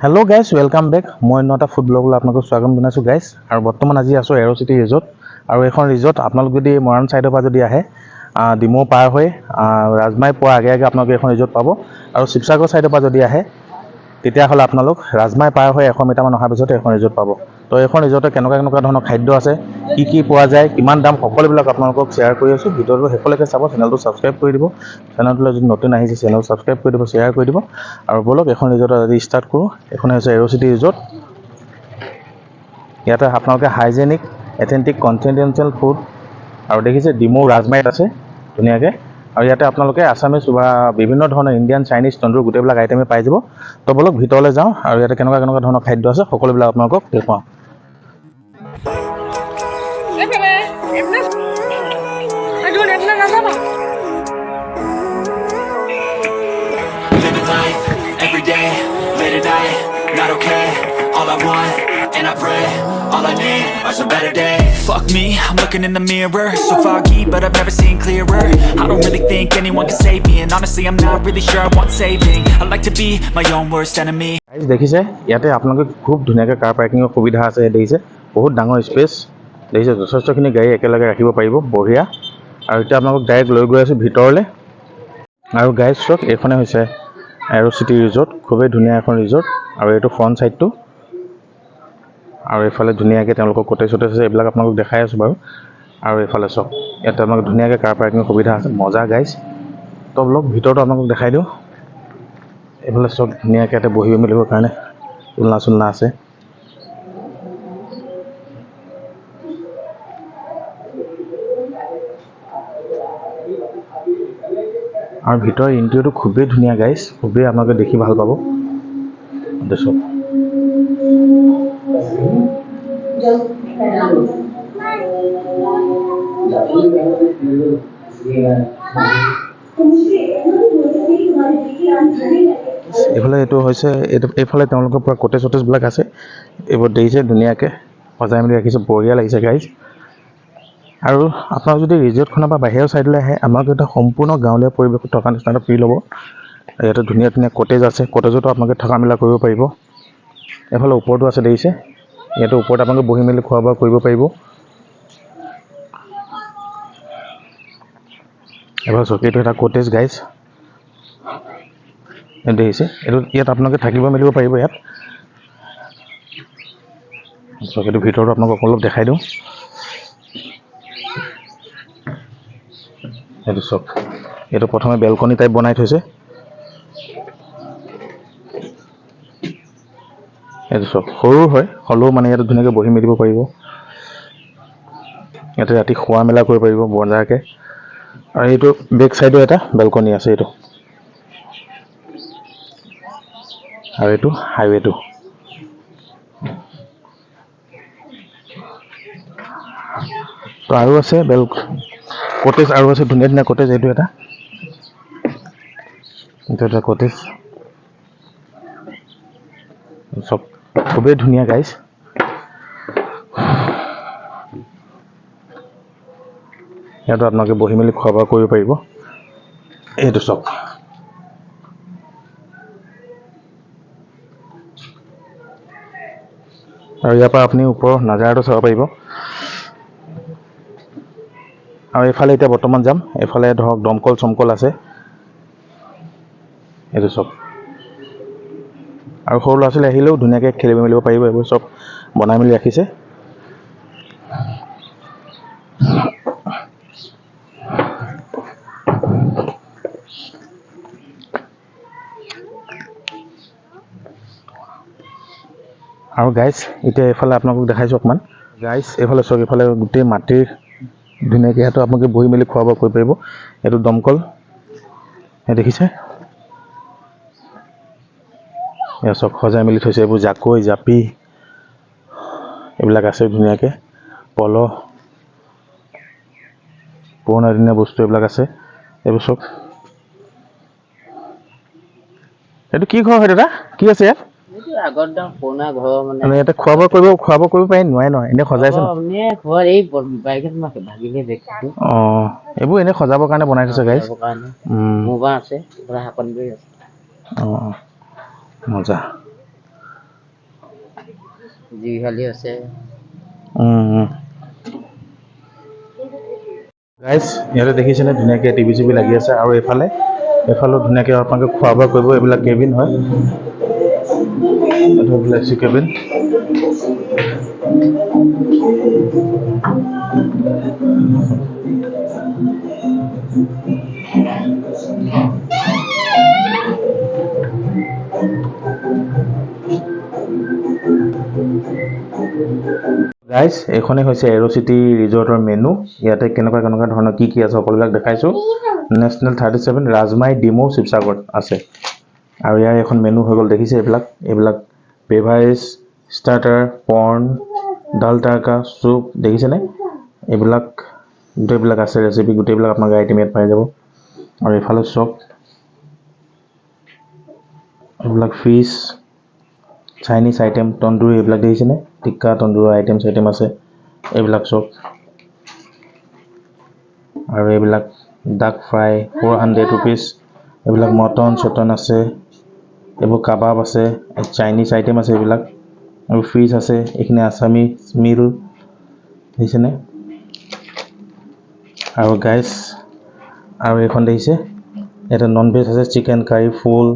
Hello guys welcome back मैं नटा food blog आपको स्वागत जनाइছো गाइस और बर्तमान आज आसो एरो सिटी रिजोर्ट और एखन रिजोर्ट आपलोक जदि मरान साइडर पर जदि आए डिमो पार हो राजमाई पोৱা आगे आगे आपलोक एखन रिजोर्ट पाबो और शिवसागर साइडर पर जदि आए तेतिया हले आपलोक राजमाई पार हो 100 मिटार मान अহাৰ পিছত এখন रिजोर्ट पाबो तो এখন रिजोर्ट केनेকুৱা ধৰণৰ খাদ্য আছে কি পোৱা যায় কিমান দাম সকলোবিলাক আপোনালোকক শেয়াৰ কৰি আছো ভিডিওটো হেকলৈকে চাব চেনেলটো সাবস্ক্ৰাইব কৰি দিব চেনেলটো যদি নতুন আহিছে চেনেল সাবস্ক্ৰাইব কৰি দিব শেয়াৰ কৰি দিব আৰু বলক এখন रिजोर्ट আজি স্টাৰ্ট কৰো এখন হৈছে এৰো সিটি रिजोर्ट ইয়াতে আপোনালোকে হাইজেনিক এথেন্টিক কন্টিনেন্টাল ফুড আৰু দেখিছে ডিমো ৰাজমাইত আছে ধুনিয়াকে আৰু ইয়াতে আপোনালোকে আসামিজ বা বিভিন্ন ধৰণৰ ইন্ডিয়ান চাইনিজ তন্দুৰ গুটেবিলাক আইটেমে পাই যাব তো বলক ভিতৰলৈ যাওঁ আৰু ইয়াতে কেনেকুৱা ধৰণৰ খাদ্য আছে সকলোবিলাক আপোনালোকক দেখাওঁ Every day, late at night, not okay. All I want, and I pray, all I need are some better days. Fuck me, I'm looking in the mirror. So foggy, but I've never seen clearer. I don't really think anyone can save me. And honestly, I'm not really sure I want saving. I like to be my own worst enemy. Guys, দেখিছে ইয়াতে আপোনালোকে খুব ধুনিয়াকৈ কাৰ পাৰ্কিংৰ সুবিধা আছে দেখিছে বহুত ডাঙৰ space দেখিছে যথেষ্টখিনি গাড়ী একেলগে ৰাখিব পাৰিব বঢ়িয়া আৰু এতিয়া আপোনালোক ডাইৰেক্ট লৈ গৈ আছো ভিতৰলৈ আৰু গাইজ চক এইখনে হৈছে এৰো সিটি रिजोर्ट খুবেই ধুনিয়া এখন रिजोर्ट আৰু এইটো ফ্ৰন্ট সাইডটো আৰু এফালে ধুনিয়াকৈ তেওঁলোকৰ কোটেজ আছে এইবিলাক আপোনালোক দেখাই আছো বাৰু আৰু এফালে চক ইয়াতে আপোনালোক ধুনিয়াকৈ কাৰ পাৰ্কিংৰ সুবিধা আছে মজা গাইজ তো ব্লগ ভিতৰটো আপোনালোক দেখাই দিওঁ এফালে চক ধুনিয়াকৈ ইয়াতে বহিব মেলিবৰ কাৰণে চুলনা আছে और ভিতৰৰ ইন্টেৰিয়ৰটো খুবেই ধুনিয়া গাইস খুবেই আপোনালোকে দেখি ভাল পাব দেখক এফালে এটো হৈছে এফালে তেওঁলোকৰ পৰা কোটেজ বিলাক আছে এইবোৰ দেইছে ধুনিয়াকৈ সজাই মেলি ৰাখিছে বঢ়িয়া লাগিছে গাইস আৰু আপোনাক যদি ৰিজৰ্টখনৰ পৰা বাহিৰৰ সাইডলৈ আহে আমাক এটা সম্পূৰ্ণ গাঁৱলীয়া পৰিৱেশত থকা নিচিনা ফিল হ'ব ইয়াতে ধুনিয়া কোটেজ আছে কোটেজতো আপোনালোকে থকা মেলা কৰিব পাৰিব এফালে ওপৰটো আছে দেখিছে ইয়াতে ওপৰত আপোনালোকে বহি মেলি খোৱা বোৱা কৰিব পাৰিব এফালে চকীটো এটা কোটেজ গাইজ দেখিছে এইটো ইয়াত আপোনালোকে থাকিব মেলিব পাৰিব ইয়াত চকীটো ভিতৰটো আপোনালোকক অলপ দেখাই দিওঁ এইটো সব এইটো প্ৰথমে বেলকনি টাইপ বনাই থৈছে এইটো সব সৰু হয় হলো মানে ইয়াত ধুনিয়াকৈ বহি মেলিব পাৰিব ইয়াতে ৰাতি খোৱা মেলা কৰিব পাৰিব বজাৰকে আৰু এইটো বেক সাইডো এটা বেলকনি আছে এইটো আৰু এইটো হাইৱেটো তো আৰু আছে কোটেজ আৰু আছে ধুনিয়া কোটেজ এইটো এটা কোটেজ সব খুবেই ধুনিয়া গাইস ইয়াতো আপোনালোকে বহি মেলি খোৱা বোৱা কৰিব পাৰিব এইটো সব আৰু ইয়াৰ পৰা আপুনি ওপৰৰ নাজাৰাটো চাব পাৰিব আৰু এফালে এতিয়া বৰ্তমান যাম এফালে ধৰক দমকল চমকল আছে এইটো সব আৰু সৰু ল'ৰা ছোৱালী আহিলেও ধুনিয়াকৈ খেলিব মেলিব পাৰিব এইবোৰ সব বনাই মেলি ৰাখিছে আৰু গাইস এতিয়া এফালে আপোনালোকক দেখাইছো অকমান গাইস এফালে চক এফালে গোটেই মাটিৰ ধুনিয়াকৈ ইয়াতো আপোনালোকে বহি মেলি খোৱা বোৱা কৰিব পাৰিব এইটো দমকল এই দেখিছে এয়া চক সজাই মেলি থৈছে এইবোৰ জাকৈ জাপি এইবিলাক আছে ধুনিয়াকৈ পল পুৰণা দিনীয়া বস্তু এইবিলাক আছে এইবোৰ চক এইটো কি ঘৰ হয় দাদা কি আছে ইয়াত আগৰ দাম পুৰণা ঘৰ মানে এটা খোৱা বোৱা কৰিব পাৰি নোৱাৰে নহয় এনে সজাইছে আপুনি ঘৰ এই বাইকত মাকে ভাগিলে দেখিছো এইবোৰ এনে সজাবৰ কাৰণে বনাই থৈছে গাইস মোবা আছে পুৰা হাকন কৰি আছে মজা জুইশালি আছে। গাইজ ইয়াতে দেখিছেনে ধুনীয়াকৈ টিভি চিভি লাগি আছে, আৰু এফালেও ধুনীয়াকৈ আপোনালোকে খোৱা বোৱা কৰিব। এইবিলাক কেবিন হয়, এইটো এইবিলাক এচি কেবিন। গাইজ এইখনেই হৈছে এৰ'চিটি ৰিজৰ্টৰ মেনু। ইয়াতে কেনেকুৱা ধৰণৰ কি আছে সকলোবিলাক দেখাইছোঁ। নেশ্যনেল 37 ৰাজমাই ডিমৌ শিৱসাগৰ আছে, আৰু ইয়াৰ এখন মেনু হৈ গ'ল। দেখিছে এইবিলাক বেভাৰেজ, ষ্টাৰ্টাৰ, পৰ্ণ, দাল টাকা, চুপ, দেখিছেনে? এইবিলাক গোটেইবিলাক আছে ৰেচিপি, গোটেইবিলাক আপোনালোকে আইটেম ইয়াত পাই যাব। আৰু এইফালে চব এইবিলাক ফিছ, চাইনিজ আইটেম, তন্দুৰী, এইবিলাক দেখিছেনে? টিক্কা তন্দুৰী আইটেম আছে এইবিলাক চব। আৰু এইবিলাক ডাক ফ্ৰাই 400 ৰুপিজ। এইবিলাক মটন চটন আছে, এইবোৰ কাবাব আছে, চাইনিজ আইটেম আছে এইবিলাক, আৰু ফিছ আছে। এইখিনি আছামিজ মিল দেখিছেনে? আৰু গাইজ আৰু এইখন দেখিছে, ইয়াতে নন ভেজ আছে, চিকেন কাৰী, ফুল,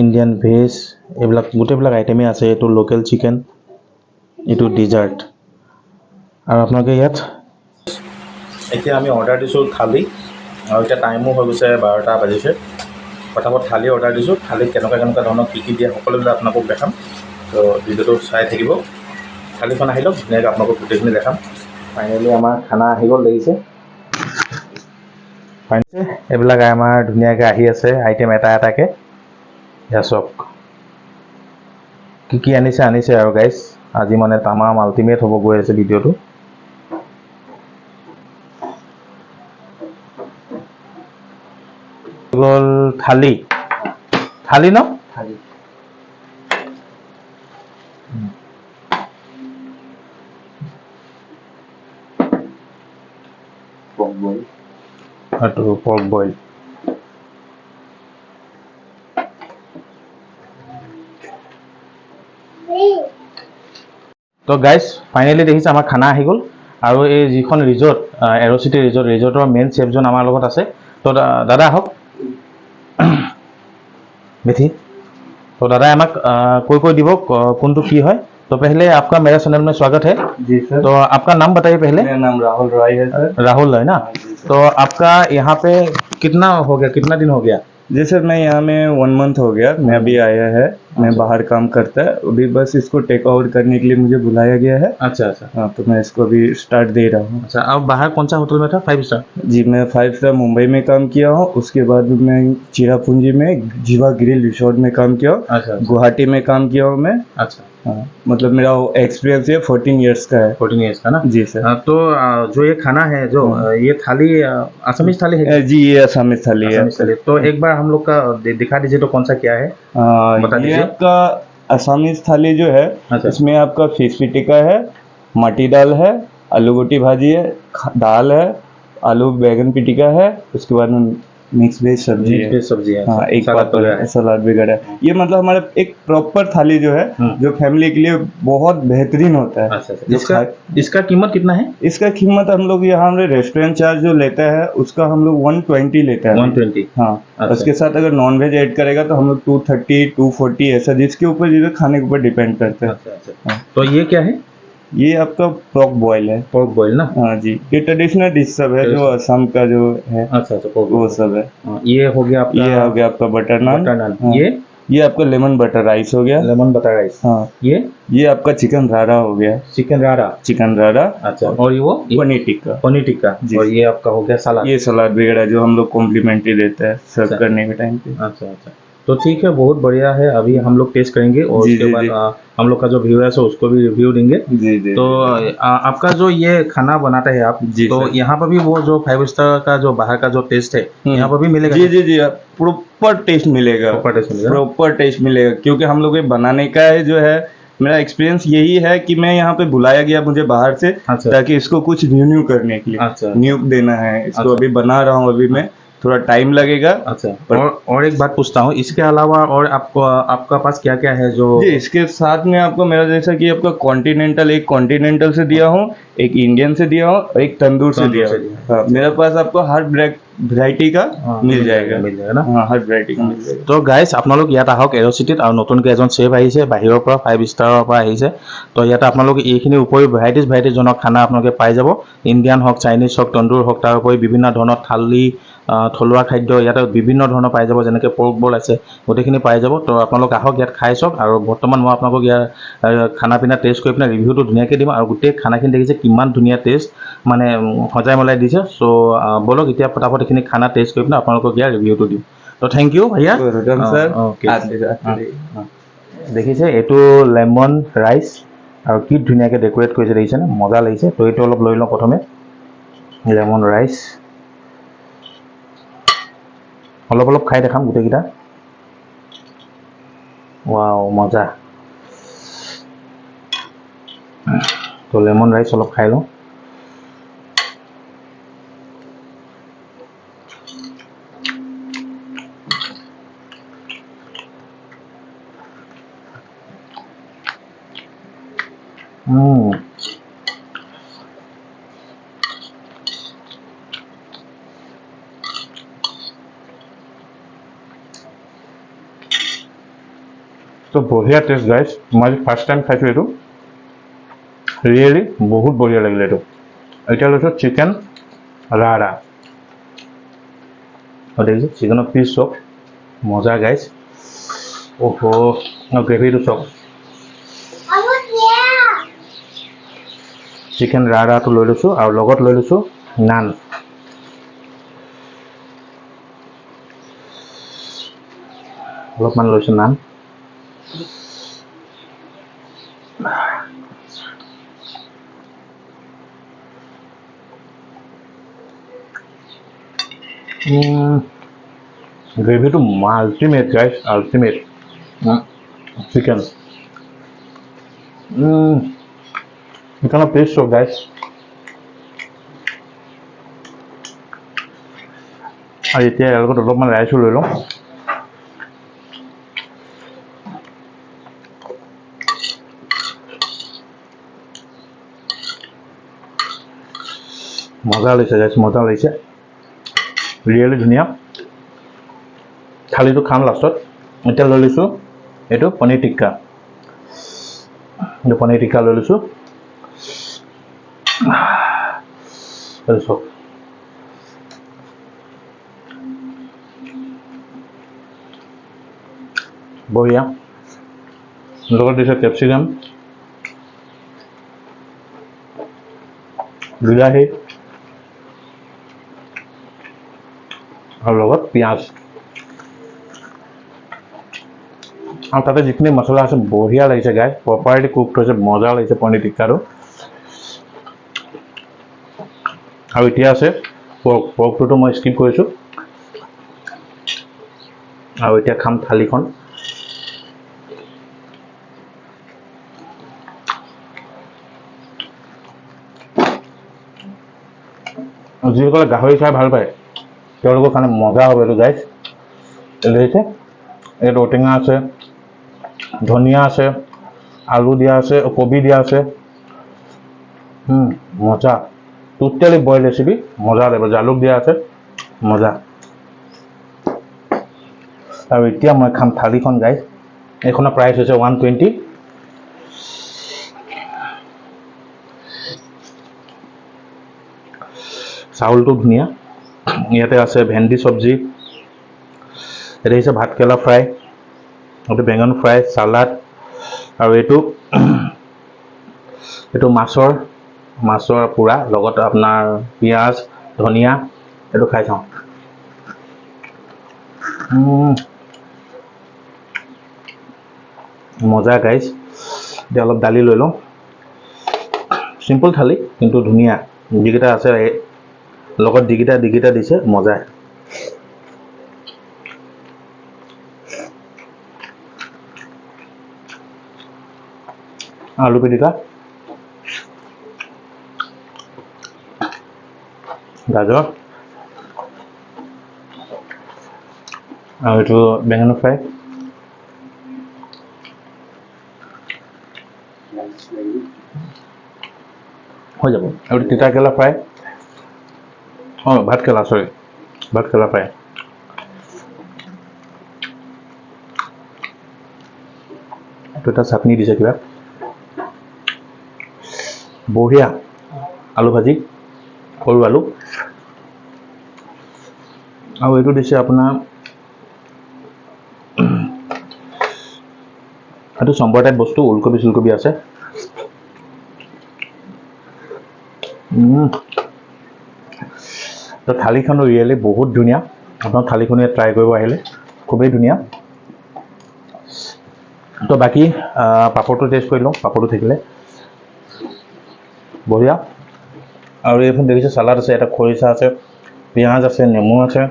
ইণ্ডিয়ান ভেজ, এইবিলাক গোটেইবিলাক আইটেমেই আছে। এইটো লোকেল চিকেন, এইটো ডিজাৰ্ট। আৰু আপোনালোকে ইয়াত এতিয়া আমি অৰ্ডাৰ দিছোঁ থালি, আৰু এতিয়া টাইমো হৈ গৈছে 12টা বাজিছে। পটাপট থালি অৰ্ডাৰ দিছোঁ। থালিত কেনেকুৱা ধৰণৰ কি দিয়ে সকলোবিলাক আপোনালোকক দেখাম, তো ভিডিঅ'টো চাই থাকিব। থালিখন আহি লওক, ধুনীয়াকৈ আপোনালোকক গোটেইখিনি দেখাম। ফাইনেলি আমাৰ খানা আহি গ'ল, দেখিছে? এইবিলাক আমাৰ ধুনীয়াকৈ আহি আছে আইটেম এটাকৈ। এয়া চব কি আনিছে আৰু গাইজ, আজি মানে তামাম আল্টিমেট হ'ব গৈ আছে ভিডিঅ'টো। গ'ল থালি ন? থালি এইটো পৰ্ক বইল। তো গাইজ ফাইনেলি দেখিছে আমাৰ খানা আহি গ'ল। আৰু এই যিখন ৰিজৰ্ট এৰ'চিটি ৰিজৰ্টৰ মেইন চেফজন আমাৰ লগত আছে। তো দাদা আহক मिथि। तो दादा আমাক कोई দিব কোনটো কি হয়। तो पहले आपका मेरा चैनल में स्वागत है। जी सर। तो आपका नाम बताइए पहले। मेरा नाम राहुल रॉय है सर। राहुल है ना? तो आपका यहाँ पे कितना दिन हो गया? जी सर, मैं यहाँ में 1 मंथ हो गया, मैं अभी आया है। मैं बाहर काम करता है अभी, बस इसको टेक ओवर करने के लिए मुझे बुलाया गया है। अच्छा। हाँ, तो मैं इसको अभी स्टार्ट दे रहा हूँ। अच्छा, अब बाहर कौन सा होटल में था? 5 स्टार? जी, मैं 5 स्टार मुंबई में काम किया हूँ। उसके बाद मैं चिरापुंजी में जीवा ग्रिल रिसोर्ट में काम किया हूँ। अच्छा। गुवाहाटी में काम किया हूँ मैं। अच्छा। हाँ, मतलब मेरा एक्सपीरियंस ये 14 ईयर्स का है। 14 ईयर्स का ना? जी सर। तो जो ये खाना है, जो ये थाली असमीज थाली है? जी, ये असमीज थाली है। तो एक बार हम लोग का दिखा दीजिए, तो कौन सा क्या है बता ये दीजिए। आपका असमीज थाली जो है, अच्छा। इसमें आपका फिश टिक्का है, मटी दाल है, आलू गोटी भाजी है, दाल है, आलू बैगन पिटिका है, उसके बाद में मिक्स वेज सब्जी है। हाँ, एक सलाद वगैरह है। ये मतलब हमारा एक प्रॉपर थाली जो है, जो फैमिली के लिए बहुत बेहतरीन होता है। अच्छा। इसका कीमत कितना है? इसका कीमत हम लोग यहाँ रेस्टोरेंट चार्ज जो लेता है उसका हम लोग 120 लेते हैं। 120? हाँ। अच्छा। उसके साथ अगर नॉन वेज ऐड करेगा तो हम लोग 230 240 ऐसा, जिसके ऊपर जिसे खाने के ऊपर डिपेंड करता है। अच्छा। तो ये क्या है? ये आपका पोर्क बॉयल है। पोर्क बॉयल ना? हाँ जी, ये ट्रेडिशनल डिश सब है जो असम का जो है। अच्छा, वो सब है। ये हो गया आपका, ये हो गया आपका बटर नान। हाँ। ये आपका लेमन बटर राइस हो गया। Lemon butter rice. हाँ। ये आपका चिकन रारा हो गया। चिकन रारा। अच्छा। और वो पनीर टिक्का। और ये आपका हो गया सलाद। ये सलाद वगैरह जो हम लोग कॉम्प्लीमेंट्री देते हैं सर्व करने के टाइम पे। अच्छा। तो ठीक है, बहुत बढ़िया है। अभी हम लोग टेस्ट करेंगे और उसके बाद हम लोग का जो व्यूअर्स है उसको भी रिव्यू देंगे। जी। तो आपका जो ये खाना बनाता है आप, तो यहाँ पर भी वो जो 5 स्टार का जो बाहर का जो टेस्ट है यहाँ पर भी मिलेगा? जी, प्रॉपर टेस्ट मिलेगा। क्योंकि हम लोग बनाने का है जो है, मेरा एक्सपीरियंस यही है कि मैं यहाँ पे बुलाया गया मुझे बाहर से। अच्छा। ताकि इसको कुछ न्यू करने के लिए। अच्छा। न्यू देना है इसको। अभी बना रहा हूँ अभी मैं, थोड़ा टाइम लगेगा। अच्छा, और एक बात पूछता हूँ, इसके अलावा और आपको आपका पास क्या क्या है जो? जी, इसके साथ में आपको मेरा जैसा कि आपका कॉन्टिनेंटल, एक कॉन्टिनेंटल से दिया हूँ, एक इंडियन से दिया हूँ और एक तंदूर से दिया हूँ। हाँ, मेरे पास आपको हर वैरायटी का मिल जाएगा ना? हाँ, हर वैरायटी का मिल जाएगा। তো গাইজ আপোনালোক ইয়াত আহক এৰ'চিটিত, আৰু নতুনকৈ এজন চেফ আহিছে বাহিৰৰ পৰা, 5 ষ্টাৰৰ পৰা আহিছে। তো ইয়াতে আপোনালোক এইখিনিৰ উপৰিও ভেৰাইটিজ ধৰণৰ খানা আপোনালোকে পাই যাব। ইণ্ডিয়ান হওক, চাইনিজ হওক, তন্দুৰ হওক, তাৰ উপৰি বিভিন্ন ধৰণৰ থালি, থলুৱা খাদ্য ইয়াতে বিভিন্ন ধৰণৰ পাই যাব, যেনেকৈ পৰ্ক বল আছে, গোটেইখিনি পাই যাব। তো আপোনালোক আহক, ইয়াত খাই চাওক। আৰু বৰ্তমান মই আপোনালোকক ইয়াৰ খানা পিনা টেষ্ট কৰি পিনে ৰিভিউটো ধুনীয়াকৈ দিম। আৰু গোটেই খানাখিনি দেখিছে কিমান ধুনীয়া টেষ্ট, মানে সজাই মলাই দিছে। চ' ব'লক এতিয়া পটাপট এইখিনি খানা টেষ্ট কৰি পিনে আপোনালোকক ইয়াৰ ৰিভিউটো দিম। তো থেংক ইউ ভাইয়া। Welcome sir. ओके। आते দেখিছে এইটো লেমন ৰাইচ, আৰু কি ধুনীয়াকৈ ডেক'ৰেট কৰিছে দেখিছেনে, মজা লাগিছে। তো এইটো অলপ লৈ লওঁ প্ৰথমে, লেমন ৰাইচ অলপ খাই দেখাম গোটেইকেইটা। ৱাও, মজা। তো লেমন ৰাইচ অলপ খাই লওঁ। তো বঢ়িয়া টেষ্ট গাইজ, মই আজি ফাৰ্ষ্ট টাইম খাইছোঁ এইটো, ৰিয়েলি বহুত বঢ়িয়া লাগিলে এইটো। এতিয়া লৈছোঁ চিকেন ৰাড়া, দেখিছোঁ চিকেনৰ পিচ চব মজা গাইজ। অ'হ, গ্ৰেভিটো চব, চিকেন ৰাড়াটো লৈ লৈছোঁ, আৰু লগত লৈ লৈছোঁ নান। অলপমান লৈছোঁ নান। গ্ৰেভিটো আল্টিমেট গাইজ, আল্টিমেট। চিকেন চিকেনৰ পিচ চব গাইজ। আৰু এতিয়া ইয়াৰ লগত অলপমান ৰাইচো লৈ লওঁ। মজা লাগিছে গাইজ, মজা লাগিছে, ৰিয়েলি ধুনীয়া। থালিটো খাম লাষ্টত। এতিয়া লৈ লৈছোঁ এইটো পনীৰ টিক্কা, লৈ লৈছোঁ। চব বঢ়িয়া, লগত দিছে কেপচিকাম, বিলাহী, আৰু লগত পিঁয়াজ, আৰু তাতে যিখিনি মছলা আছে বঢ়িয়া লাগিছে গাইজ, প্ৰপাৰলি কুকড হৈছে, মজা লাগিছে পনীৰ টিক্কাটো। আৰু এতিয়া আছে পৰ্কটোতো মই স্কিপ কৰিছোঁ। আৰু এতিয়া খাম থালিখন। যিসকলে গাহৰি খাই ভাল পায় তেওঁলোকৰ কাৰণে মজা হ'ব এইটো গাইজ। দেখিছে ইয়াত ঔটেঙা আছে, ধনিয়া আছে, আলু দিয়া আছে, কবি দিয়া আছে, মজা। টোটেলি বইল ৰেচিপি, মজা লাগিব। জালুক দিয়া আছে, মজা। আৰু এতিয়া মই খাম থালিখন গাইজ। এইখনৰ প্ৰাইচ হৈছে 120। চাউলটো ধুনীয়া, ইয়াতে আছে ভেন্দি চব্জি, এটা হৈছে ভাতকেৰেলা ফ্ৰাই, এইটো বেঙেন ফ্ৰাই, চালাড, আৰু এইটো মাছৰ পোৰা, লগত আপোনাৰ পিঁয়াজ, ধনিয়া। এইটো খাই চাওঁ। মজা গাইজ। এতিয়া অলপ দালি লৈ লওঁ। চিম্পল থালি কিন্তু ধুনীয়া, যিকেইটা আছে লগত যিকেইটা দিছে মজা। আলু পিটিকা, গাজৰ, আৰু এইটো বেঙেনা ফ্ৰাই হৈ যাব আৰু তিতা কেৰেলা ফ্ৰাই ভাত কেৰেলা চৰি ভাত কেৰেলা ফ্ৰাই এইটো এটা চাটনি দিছে কিবা বঢ়িয়া আলু ভাজি সৰু আলু আৰু এইটো দিছে আপোনাৰ এইটো চম্বৰ টাইপ বস্তু ওলকবি চুলকবি আছে তো থালিখনো ৰিয়েলি বহুত ধুনীয়া আপোনাৰ থালিখনে ট্ৰাই কৰিব আহিলে খুবেই ধুনীয়া তো বাকী পাপৰটো টেষ্ট কৰি লওঁ পাপৰটো থাকিলে বঢ়িয়া আৰু এইখন দেখিছে চালাড আছে এটা খৰিচা আছে পিঁয়াজ আছে নেমু আছে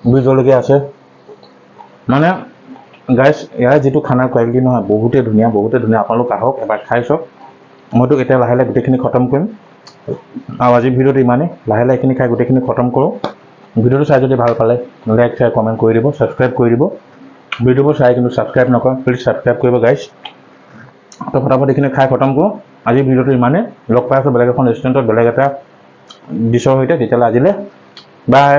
বিট জলকীয়া আছে মানে গাইছ ইয়াৰ যিটো খানাৰ কোৱালিটি নহয় বহুতেই ধুনীয়া আপোনালোক আহক এবাৰ খাই চাওক মইতো এতিয়া লাহে লাহে গোটেইখিনি খতম কৰিম আৰু আজিৰ ভিডিঅ'টো ইমানেই লাহে লাহে এইখিনি খাই গোটেইখিনি খতম কৰোঁ ভিডিঅ'টো চাই যদি ভাল পালে লাইক শ্বেয়াৰ কমেণ্ট কৰি দিব ছাবস্ক্ৰাইব কৰি দিব ভিডিঅ'বোৰ চাই কিন্তু ছাবস্ক্ৰাইব নকৰে প্লিজ ছাবস্ক্ৰাইব কৰিব গাইছ তো ফটাফট এইখিনি খাই খতম কৰোঁ আজিৰ ভিডিঅ'টো ইমানেই লগ পাই আছোঁ বেলেগ এখন ৰেষ্টুৰেণ্টত বেলেগ এটা ডিছৰ সৈতে তেতিয়াহ'লে আজিলৈ বাই